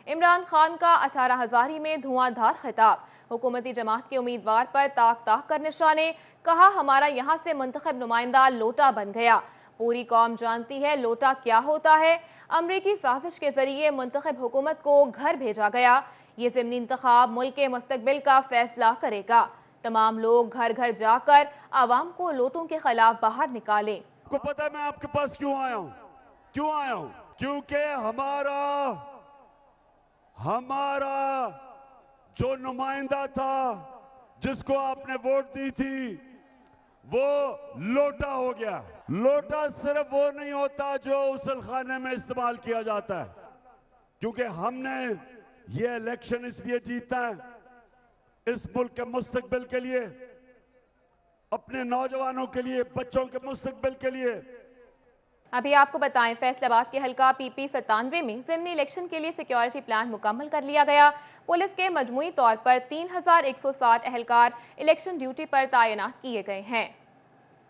इमरान खान का 18 हजारी में धुआंधार खिताब। हुकूमती जमात के उम्मीदवार पर ताक ताक कर निशाने, कहा हमारा यहां से मुंतखब नुमाइंदा लोटा बन गया। पूरी कौम जानती है लोटा क्या होता है। अमरीकी साजिश के जरिए मुंतखब हुकूमत को घर भेजा गया। ये ज़िमनी इंतखाब मुल्क के मुस्तकबिल का फैसला करेगा। तमाम लोग घर घर जाकर आवाम को लोटों के खिलाफ बाहर निकालें। आपको पता है मैं आपके पास क्यों आया हूं? क्योंकि हमारा जो नुमाइंदा था, जिसको आपने वोट दी थी, वो लोटा हो गया। लोटा सिर्फ वो नहीं होता जो उसल खाने में इस्तेमाल किया जाता है, क्योंकि हमने ये इलेक्शन इसलिए जीता है, इस मुल्क के मुस्तकबिल के लिए, अपने नौजवानों के लिए, बच्चों के मुस्तकबिल के लिए। अभी आपको बताएं, फैसलाबाद के हल्का PP 97 में ज़िमनी इलेक्शन के लिए सिक्योरिटी प्लान मुकम्मल कर लिया गया। पुलिस के मजमूई तौर पर 3160 एहलकार इलेक्शन ड्यूटी पर तैनात किए गए हैं।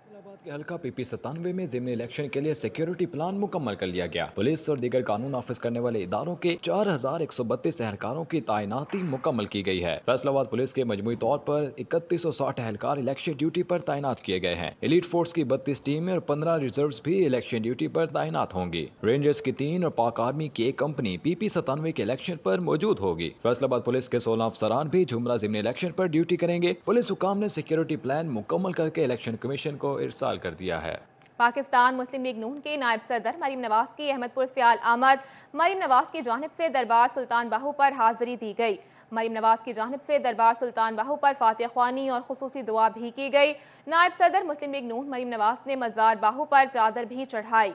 फैसलाबाद के हल्का PP 97 में ज़िमनी इलेक्शन के लिए सिक्योरिटी प्लान मुकम्मल कर लिया गया। पुलिस और दीगर कानून नाफिज करने वाले इदारों के 4132 एहलकारों की तैनाती मुकम्मल की गई है। फैसलाबाद पुलिस के मजमूई तौर पर 3160 एहलकार इलेक्शन ड्यूटी पर तैनात किए गए हैं। एलीट फोर्स की 32 टीमें और 15 रिजर्व्स भी इलेक्शन ड्यूटी पर तैनात होंगी। रेंजर्स की 3 और पाक आर्मी की एक कंपनी PP 97 के इलेक्शन पर मौजूद होगी। फैसलाबाद पुलिस के 16 अफसरान भी झुमरा ज़िमनी इलेक्शन पर ड्यूटी करेंगे। पुलिस हुकाम ने सिक्योरिटी प्लान मुकम्मल करके इलेक्शन कमीशन को इरसाल कर दिया है। पाकिस्तान मुस्लिम लीग नून के नायब सदर मरीम नवाज की अहमदपुर से आमद। मरीम नवाज की जानिब से दरबार सुल्तान बाहू पर हाजिरी दी गई। मरीम नवाज की जानिब से दरबार सुल्तान बाहू पर फातिहा ख्वानी और खुसूसी दुआ भी की गई। नायब सदर मुस्लिम लीग नून मरीम नवाज ने मजार बाहू पर चादर भी चढ़ाई।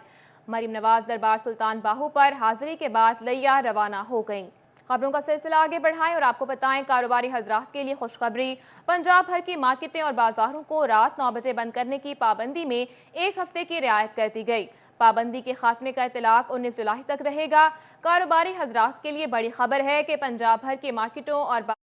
मरीम नवाज दरबार सुल्तान बाहू पर हाजिरी के बाद लिया रवाना हो गई। खबरों का सिलसिला आगे बढ़ाएं और आपको बताएं, कारोबारी हजरात के लिए खुशखबरी। पंजाब भर की मार्केटें और बाजारों को रात 9 बजे बंद करने की पाबंदी में एक हफ्ते की रियायत कर दी गई। पाबंदी के खात्मे का इतलाक 19 जुलाई तक रहेगा। कारोबारी हजरात के लिए बड़ी खबर है कि पंजाब भर की मार्केटों और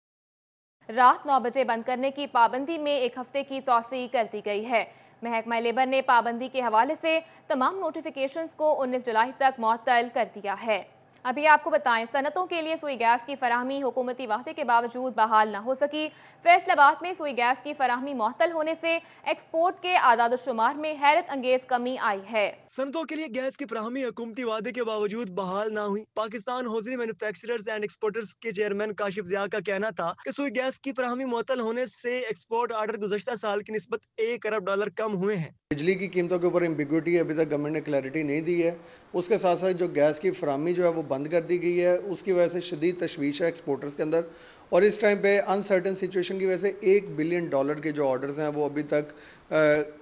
रात 9 बजे बंद करने की पाबंदी में एक हफ्ते की तौसीह कर दी गई है। महकमा लेबर ने पाबंदी के हवाले से तमाम नोटिफिकेशंस को 19 जुलाई तक मुअत्तल कर दिया है। अभी आपको बताएं, सनतों के लिए सुई गैस की फराहमी हुकूमती वादे के बावजूद बहाल न हो सकी। फैसलाबाद में सुई गैस की फराहमी मुअत्तल होने से एक्सपोर्ट के आदाद-ओ-शुमार में हैरत अंगेज कमी आई है। सनतों के लिए गैस की फराहमी हुकूमती वादे के बावजूद बहाल ना हुई। Pakistan hosiery manufacturers and exporters के चेयरमैन काशिफ ज़िया का कहना था कि सुई गैस की फराहमी मुअत्तल होने से एक्सपोर्ट ऑर्डर गुज़श्ता साल की निस्बत $1 अरब कम हुए हैं। बिजली की कीमतों के ऊपर एम्बिग्विटी अभी तक गवर्नमेंट ने क्लैरिटी नहीं दी है। उसके साथ साथ जो गैस की फराहमी जो है वो बंद कर दी गई है। उसकी वजह से शदीद तशवीश है एक्सपोर्टर्स के अंदर, और इस टाइम पे अनसर्टन सिचुएशन की वजह से $1 बिलियन के जो ऑर्डर्स हैं वो अभी तक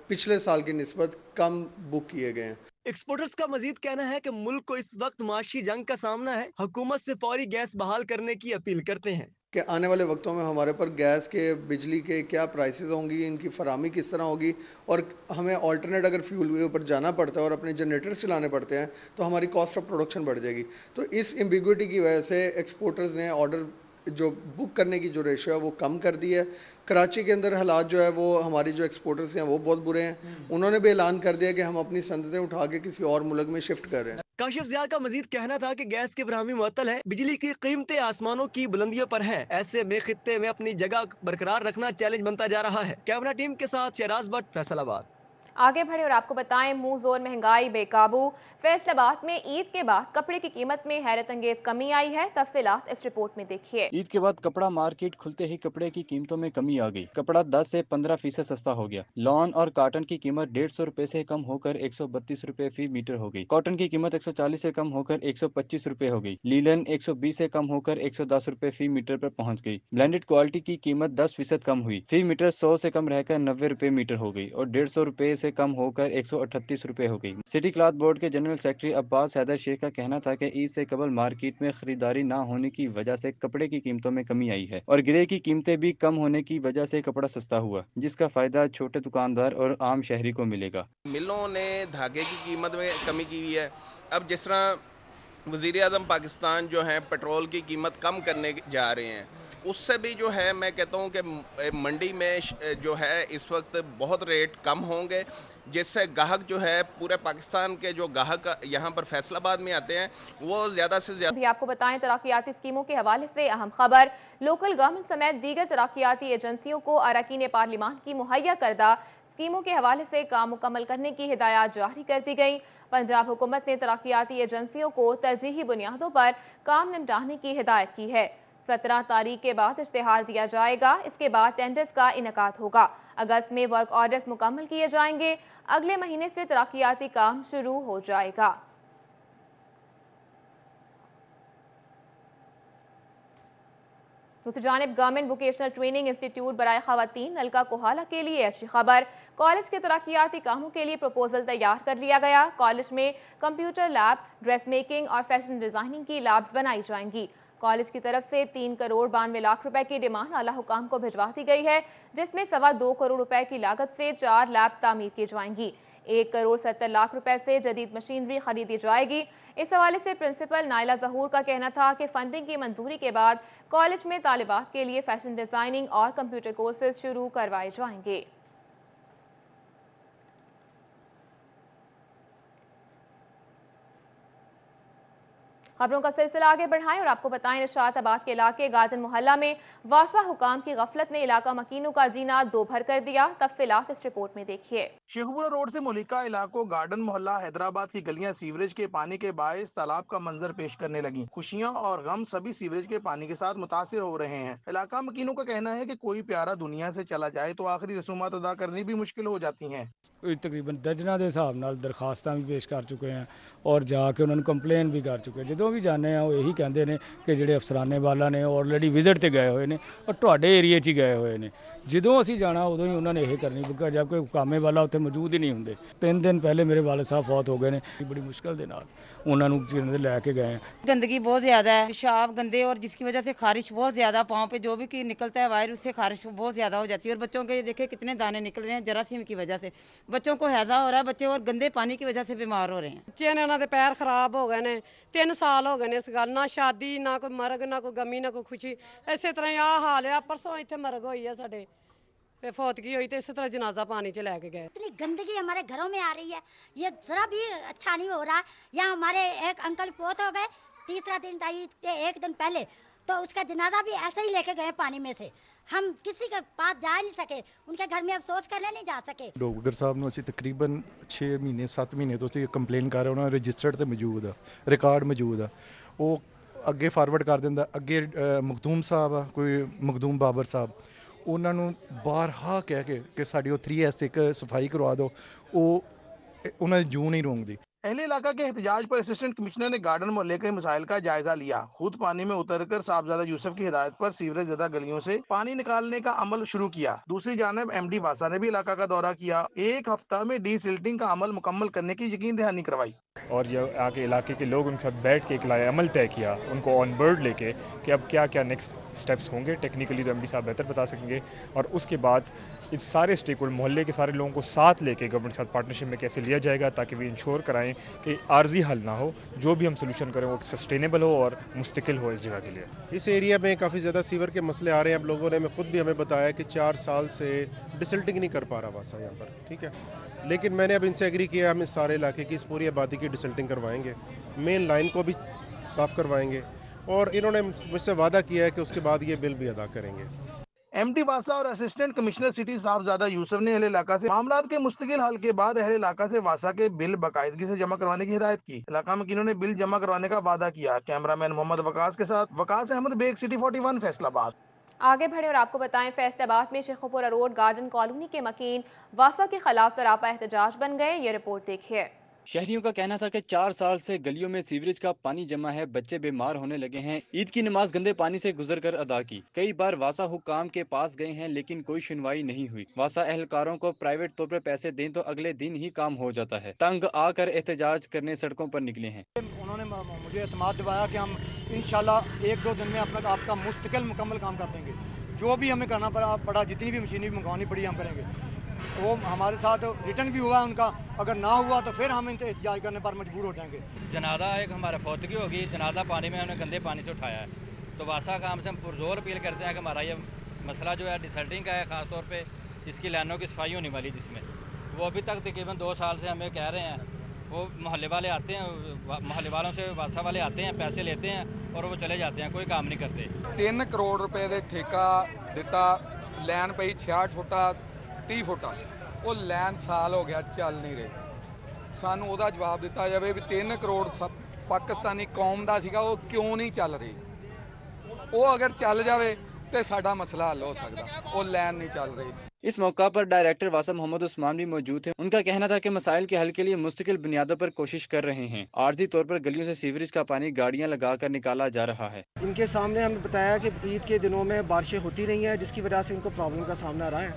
पिछले साल की निस्बत कम बुक किए गए हैं। एक्सपोर्टर्स का मजीद कहना है कि मुल्क को इस वक्त माशी जंग का सामना है। हुकूमत से फौरी गैस बहाल करने की अपील करते हैं कि आने वाले वक्तों में हमारे पर गैस के, बिजली के क्या प्राइसेस होंगी, इनकी फराहमी किस तरह होगी, और हमें ऑल्टरनेट अगर फ्यूल के ऊपर जाना पड़ता है और अपने जनरेटर्स चलाने पड़ते हैं तो हमारी कॉस्ट ऑफ प्रोडक्शन बढ़ जाएगी। तो इस एम्बिग्विटी की वजह से एक्सपोर्टर्स ने ऑर्डर जो बुक करने की जो रेशियो है वो कम कर दी है। कराची के अंदर हालात जो है वो हमारी जो एक्सपोर्टर्स हैं वो बहुत बुरे हैं। उन्होंने भी ऐलान कर दिया कि हम अपनी सनतें उठा के किसी और मुल्क में शिफ्ट कर रहे हैं। काशिफ ज़िया का मजीद कहना था कि गैस की फराहमी मुअत्तल है, बिजली की कीमतें आसमानों की बुलंदियों पर हैं। ऐसे में खित्ते में अपनी जगह बरकरार रखना चैलेंज बनता जा रहा है। कैमरा टीम के साथ शहराज भट्ट, फैसलाबाद। आगे बढ़े और आपको बताएं, मुंह जोर महंगाई बेकाबू। फैसलाबाद में ईद के बाद कपड़े की कीमत में हैरत अंगेज कमी आई है। तफसीलात इस रिपोर्ट में देखिए। ईद के बाद कपड़ा मार्केट खुलते ही कपड़े की कीमतों में कमी आ गई। कपड़ा 10 से 15% सस्ता हो गया। लॉन और कॉटन की कीमत 150 रुपए से कम होकर 132 रुपए फी मीटर हो गई। कॉटन की कीमत 140 से कम होकर 125 रुपए हो गई। लीलन 120 से कम होकर 110 रुपए फी मीटर पर पहुंच गई। ब्लेंडेड क्वालिटी की कीमत 10% कम हुई। फी मीटर 100 से कम रहकर 90 रुपए मीटर हो गई और 150 रुपए से कम होकर 138 रुपए हो गई। सिटी क्लॉथ बोर्ड के जनरल सेक्रेटरी अब्बास हैदर शेख का कहना था कि ईद से कबल मार्केट में खरीदारी न होने की वजह से कपड़े की कीमतों में कमी आई है और गिरे की कीमतें भी कम होने की वजह से कपड़ा सस्ता हुआ, जिसका फायदा छोटे दुकानदार और आम शहरी को मिलेगा। मिलों ने धागे की कीमत में कमी की हुई है। अब जिस तरह वज़ीर आज़म पाकिस्तान जो हैं पेट्रोल की कीमत कम करने जा रहे हैं, اس سے بھی جو ہے میں کہتا ہوں کہ منڈی میں جو ہے اس وقت بہت ریٹ کم ہوں گے، جس سے گاہک جو ہے پورے پاکستان کے جو گاہک یہاں پر فیصل آباد میں آتے ہیں وہ زیادہ سے زیادہ. بھی آپ کو بتائیں ترقیاتی اسکیموں کے حوالے سے اہم خبر، لوکل گورنمنٹ سمیت دیگر ترقیاتی ایجنسیوں کو اراکین پارلیمان کی مہیا کردہ اسکیموں کے حوالے سے کام مکمل کرنے کی ہدایات جاری کر دی گئی۔ پنجاب حکومت نے ترقیاتی ایجنسیوں کو ترجیحی بنیادوں پر کام نمٹانے کی ہدایت کی ہے۔ 17 تاریخ کے بعد اشتہار دیا جائے گا، اس کے بعد ٹینڈرز کا انعقاد ہوگا۔ اگست میں ورک آرڈرز مکمل کیے جائیں گے، اگلے مہینے سے ترقیاتی کام شروع ہو جائے گا۔ دوسری جانب گورنمنٹ ووکیشنل ٹریننگ انسٹیٹیوٹ برائے خواتین نلکا کوہالہ کے لیے اچھی خبر، کالج کے ترقیاتی کاموں کے لیے پروپوزل تیار کر لیا گیا۔ کالج میں کمپیوٹر لیب، ڈریس میکنگ اور فیشن ڈیزائننگ کی لیبز بنائی جائیں گی۔ کالج کی طرف سے 3 کروڑ 92 لاکھ روپے کی ڈیمانڈ اعلیٰ حکام کو بھجوا دی گئی ہے، جس میں 2.25 کروڑ روپے کی لاگت سے 4 لیبز تعمیر کی جائیں گی۔ 1 کروڑ 70 لاکھ روپے سے جدید مشینری خریدی جائے گی۔ اس حوالے سے پرنسپل نائلہ ظہور کا کہنا تھا کہ فنڈنگ کی منظوری کے بعد کالج میں طالبات کے لیے فیشن ڈیزائننگ اور کمپیوٹر کورسز شروع کروائے جائیں گے۔ خبروں کا سلسلہ آگے بڑھائیں اور آپ کو بتائیں نشاط آباد کے علاقے گارڈن محلہ میں واسا حکام کی غفلت نے علاقہ مکینوں کا جینا دو بھر کر دیا۔ تفصیلات اس رپورٹ میں دیکھیے۔ شیخوپورہ روڈ سے ملکہ علاقوں گارڈن محلہ حیدرآباد کی گلیاں سیوریج کے پانی کے باعث تالاب کا منظر پیش کرنے لگیں۔ خوشیاں اور غم سبھی سیوریج کے پانی کے ساتھ متاثر ہو رہے ہیں۔ علاقہ مکینوں کا کہنا ہے کہ کوئی پیارا دنیا سے چلا جائے تو آخری رسومات ادا کرنی بھی مشکل ہو جاتی ہیں۔ تقریباً درجناں دے حساب نال درخواستاں بھی پیش کر چکے ہیں اور جا کے انہوں نے کمپلین بھی کر چکے ہیں۔ جدوں بھی جانے ہیں وہ یہی کہندے نے کہ جڑے افسرانے والا نے آلریڈی وزٹ تے گئے ہوئے نے اور تواڈے ایریے 'چ ہی گئے ہوئے نے۔ جدوں اسی جانا ادوں ہی انہوں نے یہ کرنی جب کوئی کامے والا اتنے موجود ہی نہیں ہوندے۔ 3 دن پہلے میرے والد صاحب فوت ہو گئے نے، بڑی مشکل دے نال انہوں نے لے کے گئے ہیں۔ گندگی بہت زیادہ ہے، پیشاب گندے اور جس کی وجہ سے خارش بہت زیادہ، پاؤں پہ جو بھی نکلتا ہے وائر اس سے خارش بہت زیادہ ہو جاتی ہے اور بچوں کے دیکھیں کتنے دانے نکل رہے ہیں جراثیم کی وجہ سے، بچوں کو ہیضہ ہو رہا ہے، بچے اور گندے پانی کی وجہ سے بیمار ہو رہے ہیں۔ بچے نے انہوں دے پیر خراب ہو گئے نے، 3 سال ہو گئے نے اس گل، نہ شادی نہ کوئی مرگ نہ کوئی غمی نہ کوئی خوشی، اسی طرح ہی آ حال ہے۔ پرسوں اتنے مرگ ہوئی ہے ساڈے، فوتگی ہوئی تو اسی طرح جنازہ پانی چ لے کے گئے۔ اتنی گندگی ہمارے گھروں میں آ رہی ہے، یہ ذرا بھی اچھا نہیں ہو رہا۔ یہاں ہمارے ایک انکل فوت ہو گئے، تیسرا دن تھا ایک دن پہلے، تو اس کا جنازہ بھی ایسے ہی لے کے گئے پانی میں سے، ہم کسی کے پاس جا نہیں سکے، ان کے گھر میں افسوس کرنے نہیں جا سکے۔ ڈاکٹر صاحب نے تقریباً 6 مہینے 7 مہینے تو کمپلین کر رہے، انہوں نے رجسٹرڈ تے موجود ہے، ریکارڈ موجود ہے، وہ اگے فارورڈ کر دینا۔ اگے مخدوم صاحب ہے، کوئی مخدوم بابر صاحب، انہوں نے بارہا کہہ کے کہ ساری وہ 3S ایک صفائی کروا دو، وہ انہوں نے جوں نہیں رونگ دی۔ اہل علاقہ کے احتجاج پر اسسٹنٹ کمشنر نے گارڈن محلے کے مسائل کا جائزہ لیا، خود پانی میں اتر کر صاحبزادہ یوسف کی ہدایت پر سیوریج زدہ گلیوں سے پانی نکالنے کا عمل شروع کیا۔ دوسری جانب ایم ڈی واسا نے بھی علاقہ کا دورہ کیا، 1 ہفتہ میں ڈی سلٹنگ کا عمل مکمل کرنے کی یقین دہانی کروائی اور یہ آگے علاقے کے لوگ ان کے ساتھ بیٹھ کے ایک عمل طے کیا، ان کو آن بورڈ لے کے کہ اب کیا کیا نیکسٹ سٹیپس ہوں گے، ٹیکنیکلی تو ایم ڈی صاحب بہتر بتا سکیں گے، اور اس کے بعد اس سارے اسٹیک ہولڈر محلے کے سارے لوگوں کو ساتھ لے کے گورنمنٹ کے ساتھ پارٹنرشپ میں کیسے لیا جائے گا تاکہ وہ انشور کرائیں کہ عارضی حل نہ ہو، جو بھی ہم سولوشن کریں وہ سسٹینیبل ہو اور مستقل ہو اس جگہ کے لیے۔ اس ایریا میں کافی زیادہ سیور کے مسئلے آ رہے ہیں، اب لوگوں نے خود بھی ہمیں بتایا کہ 4 سال سے ڈسلٹنگ نہیں کر پا رہا واسا یہاں پر، ٹھیک ہے، لیکن میں نے اب ان سے ایگری کیا ہم اس سارے علاقے کی اس پوری آبادی کی ڈسلٹنگ کروائیں گے، مین لائن کو بھی صاف کروائیں گے، اور انہوں نے مجھ سے وعدہ کیا ہے کہ اس کے بعد یہ بل بھی ادا کریں گے۔ ایم ڈی واسا اور اسسٹنٹ کمشنر سٹی صاحبزادہ یوسف نے اہل علاقہ سے معاملات کے مستقل حل کے بعد اہل علاقہ سے واسا کے بل باقاعدگی سے جمع کروانے کی ہدایت کی۔ علاقہ مکینوں نے بل جمع کروانے کا وعدہ کیا۔ کیمرہ مین محمد وقاص کے ساتھ وقاص احمد، بیگ سٹی 41 فیصل آباد۔ آگے بڑھے اور آپ کو بتائیں فیصل آباد میں شیخوپورہ روڈ گارڈن کالونی کے مکین واسا کے خلاف سراپا احتجاج بن گئے، یہ رپورٹ دیکھیے۔ شہریوں کا کہنا تھا کہ 4 سال سے گلیوں میں سیوریج کا پانی جمع ہے، بچے بیمار ہونے لگے ہیں، عید کی نماز گندے پانی سے گزر کر ادا کی، کئی بار واسا حکام کے پاس گئے ہیں لیکن کوئی سنوائی نہیں ہوئی، واسا اہلکاروں کو پرائیویٹ طور پر پیسے دیں تو اگلے دن ہی کام ہو جاتا ہے، تنگ آ کر احتجاج کرنے سڑکوں پر نکلے ہیں۔ انہوں نے مجھے اعتماد دلایا کہ ہم انشاءاللہ 1-2 دن میں آپ کا مستقل مکمل کام کر دیں گے، جو بھی ہمیں کرنا پڑا جتنی بھی مشینری منگوانی پڑی ہم کریں گے، وہ ہمارے ساتھ ریٹرن بھی ہوا ان کا، اگر نہ ہوا تو پھر ہم احتجاج کرنے پر مجبور ہو جائیں گے۔ جنازہ ایک ہمارا فوتگی ہوگی، جنازہ پانی میں ہم نے گندے پانی سے اٹھایا ہے، तो वासा का हमसे हम पुरजोर अपील करते हैं कि हमारा ये मसला जो है डिसल्टिंग का है, ख़ास तौर पे जिसकी लाइनों की सफाई होने वाली, जिसमें वो अभी तक तकरीबन 2 साल से हमें कह रहे हैं। वो मोहल्ले वाले आते हैं, मोहल्ले वालों से वासा वाले आते हैं, पैसे लेते हैं और वो चले जाते हैं, कोई काम नहीं करते। 3 करोड़ रुपए ਦੇ ਠੇਕਾ ਦਿੱਤਾ, ਲਾਈਨ ਪਈ 66 ਫੁੱਟਾ 30 ਫੁੱਟਾ, ਉਹ ਲਾਈਨ ਸਾਲ ਹੋ ਗਿਆ ਚੱਲ ਨਹੀਂ ਰਹੀ। ਸਾਨੂੰ ਉਹਦਾ ਜਵਾਬ ਦਿੱਤਾ ਜਾਵੇ ਵੀ 3 ਕਰੋੜ ਪਾਕਿਸਤਾਨੀ ਕੌਮ ਦਾ ਸੀਗਾ, ਉਹ ਕਿਉਂ ਨਹੀਂ ਚੱਲ ਰਹੀ। ਉਹ ਅਗਰ ਚੱਲ ਜਾਵੇ ਤੇ ਸਾਡਾ ਮਸਲਾ ਹੱਲ ਹੋ ਸਕਦਾ, ਉਹ ਲਾਈਨ नहीं चल रही। इस मौका पर डायरेक्टर वासा मोहम्मद उस्मान भी मौजूद थे। उनका कहना था कि मसाइल के हल के लिए मुस्तकिल बुनियादों पर कोशिश कर रहे हैं। आर्जी तौर पर गलियों से सीवरेज का पानी गाड़ियां लगाकर निकाला जा रहा है। इनके सामने हमें बताया कि ईद के दिनों में बारिशें होती रही हैं, जिसकी वजह से इनको प्रॉब्लम का सामना आ रहा है।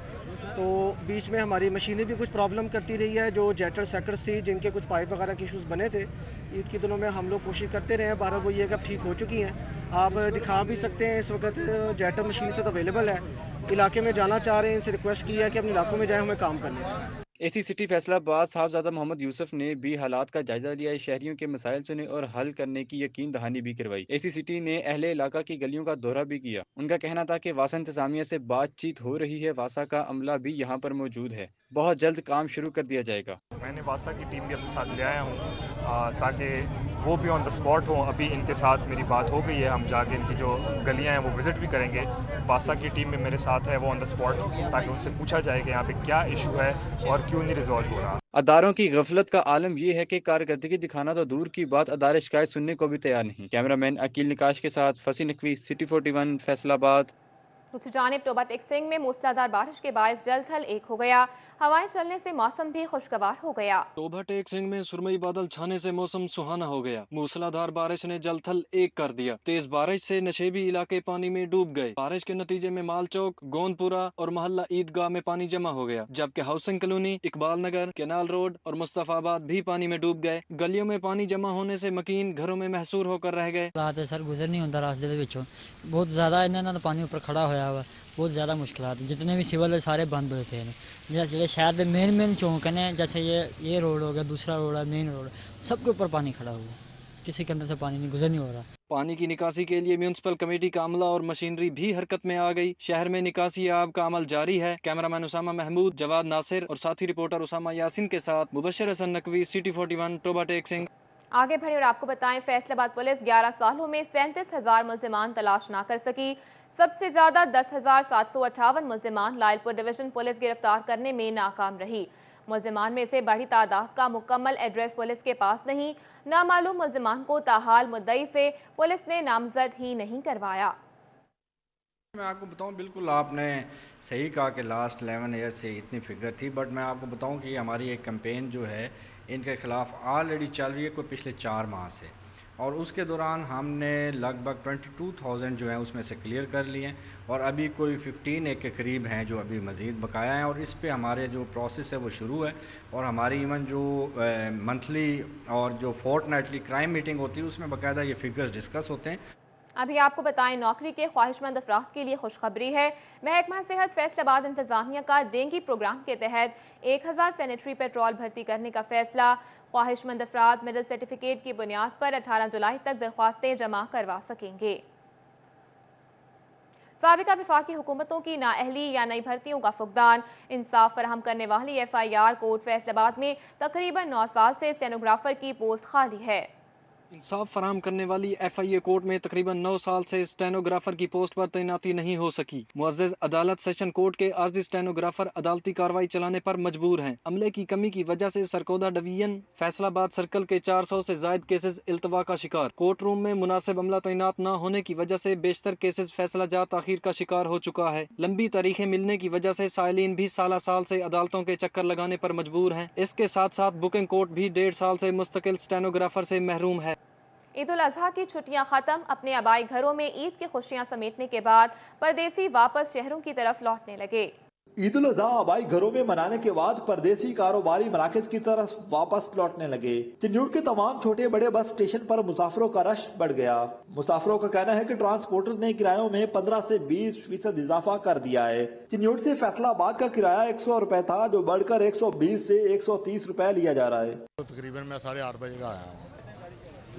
तो बीच में हमारी मशीनें भी कुछ प्रॉब्लम करती रही है, जो जेटर सेक्टर्स थी जिनके कुछ पाइप वगैरह के इशूज़ बने थे। ईद के दिनों में हम लोग कोशिश करते रहे हैं, बारह वो ये अब ठीक हो चुकी हैं। आप दिखा भी सकते हैं इस वक्त जेटर मशीन से तो अवेलेबल है। इलाके में जाना चाह रहे हैं, इनसे रिक्वेस्ट की है कि अपने इलाकों में जाए, हमें काम करने। एसी सिटी फैसलाबाद साहबजादा मोहम्मद यूसुफ ने भी हालात का जायजा लिया, शहरियों के मसाइल सुने और हल करने की यकीन दहानी भी करवाई। एसी सिटी ने अहले इलाका की गलियों का दौरा भी किया। उनका कहना था कि वासा इंतजामिया से बातचीत हो रही है, वासा का अमला भी यहाँ पर मौजूद है, बहुत जल्द काम शुरू कर दिया जाएगा। मैंने वासा की टीम भी अपने साथ ले आया हूँ ताकि वो भी ऑन द स्पॉट हों। अभी इनके साथ मेरी बात हो गई है, हम जाके इनकी जो गलियाँ हैं वो विज़िट भी करेंगे। वासा की टीम में मेरे साथ है, वो ऑन द स्पॉट, ताकि उनसे पूछा जाए कि यहाँ पे क्या इशू है और क्यों नहीं रिजॉल्व हो रहा। अदारों की गफलत का आलम यह है कि कारकर्दगी दिखाना तो दूर की बात, अदारे शिकायत सुनने को भी तैयार नहीं। कैमरामैन अकील निकाश के साथ फसी नकवी, सिटी 41 फैसलाबाद। दूसरी जानिब टोबा टेक सिंह में मूसलाधार बारिश के बायस जल थल एक हो गया, हवाएं चलने से मौसम भी खुशगवार हो गया। टोबा टेक सिंह में सुरमई बादल छाने से मौसम सुहाना हो गया। मूसलाधार बारिश ने जल थल एक कर दिया। तेज बारिश से नशेबी इलाके पानी में डूब गए। बारिश के नतीजे में माल चौक, गोंदपुरा और मोहल्ला ईदगाह में पानी जमा हो गया, जबकि हाउसिंग कॉलोनी, इकबाल नगर, केनाल रोड और मुस्तफाबाद भी पानी में डूब गए। गलियों में पानी जमा होने से मकीन घरों में महसूर होकर रह गए। सर गुजर नहीं होता रास्ते के विचों, बहुत ज्यादा इन्होंने पानी ऊपर खड़ा होया हुआ, बहुत ज़्यादा मुश्किलात। जितने भी सिविल है सारे बंद हुए थे। जैसे शहर के मेन चौक हैं, जैसे ये रोड हो गया, दूसरा रोड है, मेन रोड, सबके ऊपर पानी खड़ा हुआ, किसी के अंदर से पानी नहीं गुजर नहीं हो रहा। पानी की निकासी के लिए म्यूनिसिपल कमेटी का अमला और मशीनरी भी हरकत में आ गई। शहर में निकासी आब का अमल जारी है। कैमरामैन उसामा महमूद, जवाद नासिर और साथी रिपोर्टर उसामा यासिन के साथ मुबशर हसन नकवी, सिटी 41 टोबा टेक सिंह। आगे बढ़े और आपको बताएं, फैसलाबाद पुलिस 11 सालों में 37,000 मुल्जिमान तलाश ना कर सकी। सबसे ज्यादा 10,758 मुल्जिमान लायलपुर डिवीजन पुलिस गिरफ्तार करने में नाकाम रही। मुल्जिमान में से बड़ी तादाद का मुकम्मल एड्रेस पुलिस के पास नहीं। नामालूम मुल्जिमान को ताहाल मुद्दई से पुलिस ने नामजद ही नहीं करवाया। मैं आपको बताऊं, बिल्कुल आपने सही कहा कि लास्ट 11 ईयर से इतनी फिगर थी, बट मैं आपको बताऊं कि हमारी एक कैंपेन जो है इनके खिलाफ ऑलरेडी चल रही है कोई पिछले 4 माह से, और उसके दौरान हमने लगभग 22,000 जो है उसमें से क्लियर कर लिए और अभी कोई 15 के करीब हैं जो अभी मज़ीद बकाया हैं। और इस पे हमारे जो प्रोसेस है वो शुरू है, और हमारी इवन जो मंथली और जो फोर्टनाइटली क्राइम मीटिंग होती है उसमें बाकायदा ये फिगर्स डिस्कस होते हैं। अभी आपको बताएं, नौकरी के ख्वाहिशमंद अफराद के लिए खुशखबरी है। महकमा सेहत फैसलाबाद इंतजामिया का डेंगू प्रोग्राम के तहत 1000 सैनिटरी पेट्रोल भर्ती करने का फैसला। ख्वाहिशमंद अफराद मेडिकल सर्टिफिकेट की बुनियाद पर 18 जुलाई तक दरख्वास्तें जमा करवा सकेंगे। साबिका वफाकी हुकूमतों की नाअहली या नई भर्तियों का फुकदान। इंसाफ फराहम करने वाली FIR कोर्ट फैसलाबाद में तकरीबन 9 साल से स्टेनोग्राफर की पोस्ट खाली है। इंसाफ फराहम करने वाली FIA कोर्ट में तकरीबन 9 साल से स्टेनोग्राफर की पोस्ट पर तैनाती नहीं हो सकी। मुअज़्ज़ज़ अदालत सेशन कोर्ट के आर्जी स्टेनोग्राफर अदालती कार्रवाई चलाने पर मजबूर हैं। अमले की कमी की वजह से सरकोदा डिवीजन फैसलाबाद सर्कल के 400 से जायद केसेस इल्तवा का शिकार। कोर्ट रूम में मुनासिब अमला तैनात न होने की वजह से बेशतर केसेस फैसला जात आखिर का शिकार हो चुका है। लंबी तारीखें मिलने की वजह से साइलिन भी साल से अदालतों के चक्कर लगाने पर मजबूर हैं। इसके साथ साथ बुकिंग कोर्ट भी 1.5 साल से मुस्तकिल स्टेनोग्राफर से महरूम है। ईद उल अजहा की छुट्टियां खत्म। अपने आबाई घरों में ईद की खुशियां समेटने के बाद परदेसी वापस शहरों की तरफ लौटने लगे। ईद उल अजहा आबाई घरों में मनाने के बाद परदेसी कारोबारी मराकज की तरफ वापस लौटने लगे। चिन्यूट के तमाम छोटे बड़े बस स्टेशन पर मुसाफिरों का रश बढ़ गया। मुसाफिरों का कहना है कि ट्रांसपोर्टर ने किरायों में 15 से 20% इजाफा कर दिया है। चिन्यूट से फैसलाबाद का किराया 100 रुपए था, जो बढ़कर 120 से 130 रुपए लिया जा रहा है। तकरीबन मैं 8:30 बजे का आया हूँ।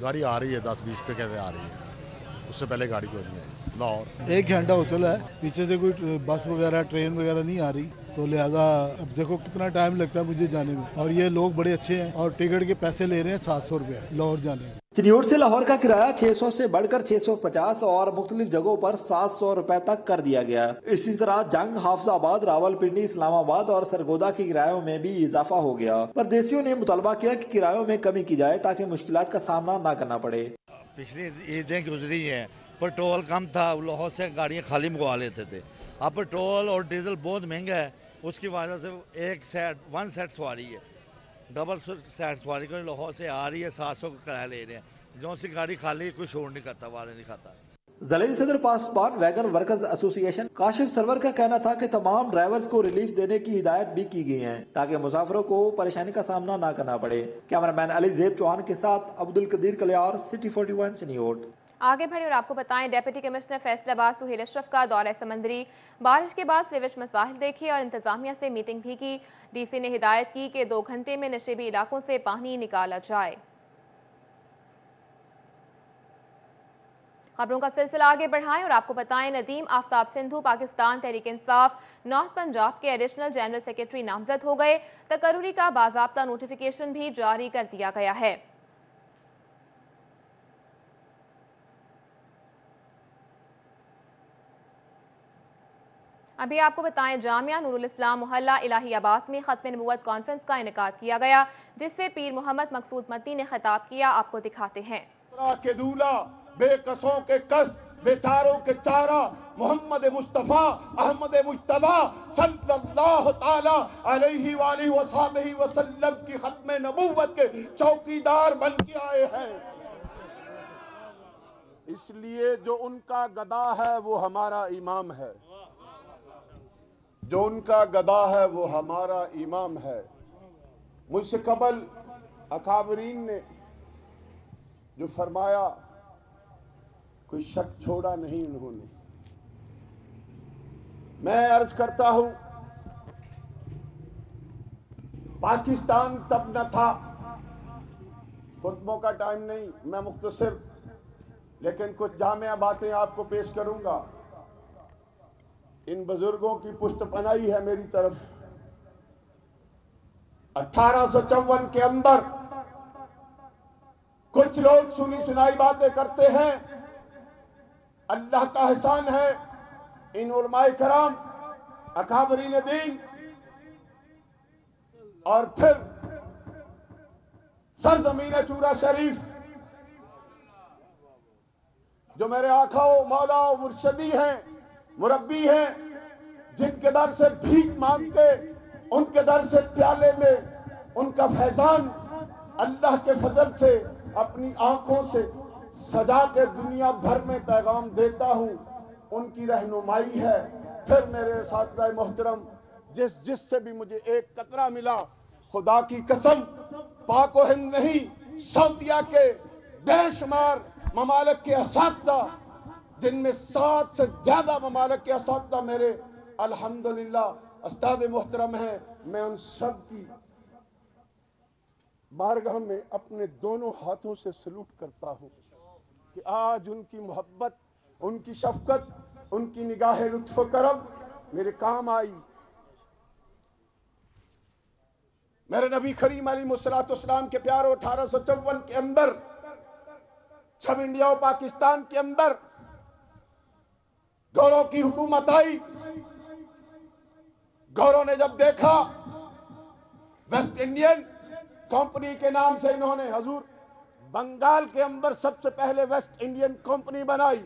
गाड़ी आ रही है 10-20 पे कैसे आ रही है, उससे पहले गाड़ी कोई नहीं आई लाहौर। 1 घंटा हो चला है, पीछे से कोई बस वगैरह ट्रेन वगैरह नहीं आ रही, तो लिहाजा अब देखो कितना टाइम लगता है मुझे जाने में। और ये लोग बड़े अच्छे हैं और टिकट के पैसे ले रहे हैं 700 रुपये लाहौर जाने में। चिन्यूट से लाहौर का किराया 600 से बढ़कर 650 और मुख्तलिफ जगहों पर 700 रुपए तक कर दिया गया। इसी तरह जंग, हाफिजाबाद, रावलपिंडी, इस्लामाबाद और सरगोदा के किरायों में भी इजाफा हो गया। परदेशियों ने मुतालबा किया कि किरायों में कमी की जाए ताकि मुश्किलात का सामना न करना पड़े। पिछली ईदें गुजरी हैं, पेट्रोल कम था, लाहौर से गाड़ियाँ खाली मंगवा लेते थे। अब पेट्रोल और डीजल बहुत महंगा है, उसकी वजह से वन सेट सवारी है, डबल सेट सवारी को लाहौर से आ रही है, 700 का किराया ले रहे हैं। जो सी गाड़ी खाली कोई शोर नहीं करता, वाले नहीं खाता। ज़लील सदर Pasban wagon workers association Kashif Sarwar का कहना था कि तमाम ड्राइवर्स को रिलीफ देने की हिदायत भी की गई है ताकि मुसाफिरों को परेशानी का सामना न करना पड़े। कैमरामैन अली ज़ेब चौहान के साथ अब्दुल कदीर कलियार, सिटी 41 चिन्यूट। आगे बढ़े और आपको बताएं, डिप्टी कमिश्नर फैसलाबाद सुहेल अशरफ का दौरा समंदरी। बारिश के बाद सीवेज मसाइल देखे और इंतजामिया से मीटिंग भी की। डीसी ने हिदायत की कि 2 घंटे में नशेबी इलाकों से पानी निकाला जाए। खबरों का सिलसिला आगे बढ़ाएं और आपको बताएं, नदीम आफ्ताब सिंधु पाकिस्तान तहरीक इंसाफ नॉर्थ पंजाब के एडिशनल जनरल सेक्रेटरी नामजद हो गए। तकर्रुरी का बाज़ाब्ता नोटिफिकेशन भी जारी कर दिया गया है। अभी आपको बताएं, जामिया नूरुल इस्लाम मोहल्ला इलाहियाबाद में खत्म नबूवत कॉन्फ्रेंस का इनेकाद किया गया, जिससे पीर मोहम्मद मकसूद मदनी ने खिताब किया। आपको दिखाते हैं। के दूल्हा, बेकसों के कस, बेचारों के चारा, मोहम्मद मुस्तफा अहमद मुज्तबा सल्लल्लाहु ताला अलैहि वसल्लम वसल्लम की खत्म नबूवत के चौकीदार बन के आए हैं। इसलिए जो उनका गदा है वो हमारा इमाम है, जो उनका गदा है वो हमारा इमाम है। मुझसे कबल अकाबरीन ने जो फरमाया, कोई शक छोड़ा नहीं उन्होंने। मैं अर्ज करता हूं, पाकिस्तान तब न था, खुतबों का टाइम नहीं, मैं मुख्तसर लेकिन कुछ जामिया बातें आपको पेश करूंगा। इन बुजुर्गों की पुष्टपनाही है मेरी तरफ। 1854 के अंदर कुछ लोग सुनी सुनाई बातें करते हैं। अल्लाह का एहसान है, इन उलमाए कराम, अकाबरीन दीन और फिर सरजमीन चूरा शरीफ जो मेरे आकाओ मौला मुर्शदी हैं, मुरब्बी हैं, जिनके दर से भीख मांग के, उनके दर से प्याले में उनका फैजान अल्लाह के फजल से अपनी आंखों से सजा के दुनिया भर में पैगाम देता हूं, उनकी रहनुमाई है। फिर मेरे साथ मोहतरम, जिससे भी मुझे एक कतरा मिला, खुदा की कसम, पाको हिंद नहीं, सऊदिया के बेशुमार ममालिक के असातिज़ा, जिनमें 7 से ज्यादा ममालिक के असातिज़ा मेरे अल्हम्दुलिल्लाह उस्ताद मोहतरम हैं। मैं उन सब की बारगाह में अपने दोनों हाथों से सलूट करता हूं कि आज उनकी मोहब्बत, उनकी शफकत, उनकी निगाह लुत्फ करम मेरे काम आई। मेरे नबी करीम अलैहिस्सलाम के प्यारो 1854 के अंदर, जब इंडिया और पाकिस्तान के अंदर गौरव की हुकूमत आई, गौरव ने जब देखा वेस्ट इंडियन कंपनी के नाम से इन्होंने हजूर बंगाल के अंदर सबसे पहले वेस्ट इंडियन कंपनी बनाई।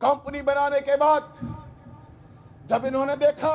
कंपनी बनाने के बाद जब इन्होंने देखा